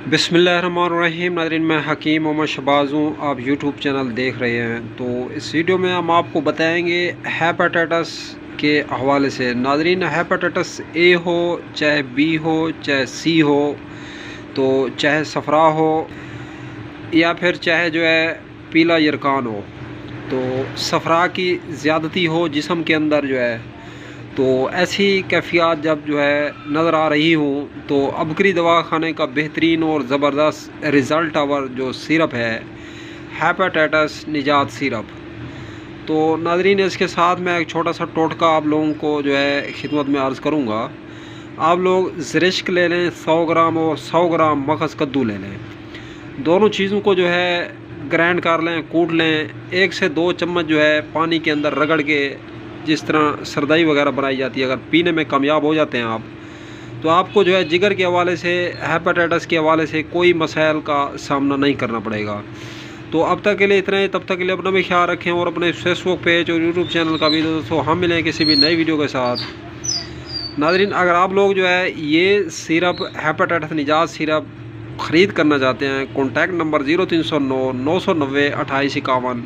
बिस्मिल्लाहिर्रहमानिर्रहीम। नाज़रीन, मैं हकीम मोहम्मद शहबाज हूँ। आप यूट्यूब चैनल देख रहे हैं। तो इस वीडियो में हम आपको बताएंगे हेपेटाइटिस के हवाले से। नाज़रीन, हेपेटाइटिस ए हो, चाहे बी हो, चाहे सी हो, तो चाहे सफ़रा हो या फिर चाहे जो है पीला यरकान हो, तो सफ़रा की ज़्यादती हो जिस्म के अंदर जो है, तो ऐसी कैफियत जब जो है नज़र आ रही हूँ, तो अबकरी दवाखाने का बेहतरीन और ज़बरदस्त रिज़ल्ट आवर जो सिरप है, हेपेटाइटिस निजात सिरप। तो नाज़रीन, इसके साथ मैं एक छोटा सा टोटका आप लोगों को जो है खिदमत में अर्ज़ करूँगा। आप लोग ज़रिश्क ले लें 100 ग्राम और 100 ग्राम मगज़ कद्दू ले लें। दोनों चीज़ों को जो है ग्राइंड कर लें, कूट लें। 1 से 2 चम्मच जो है पानी के अंदर रगड़ के, जिस तरह सरदाई वगैरह बनाई जाती है, अगर पीने में कामयाब हो जाते हैं आप, तो आपको जो है जिगर के हवाले से, हेपेटाइटिस के हवाले से कोई मसाइल का सामना नहीं करना पड़ेगा। तो अब तक के लिए इतना ही। तब तक के लिए अपना भी ख्याल रखें और अपने फेसबुक पेज और यूट्यूब चैनल का भी। दोस्तों, हम मिलें किसी भी नई वीडियो के साथ। नाज़रीन, अगर आप लोग जो है ये सिरप हेपेटाइटिस निजात सिरप ख़रीद करना चाहते हैं, कॉन्टैक्ट नंबर 0309 990 2851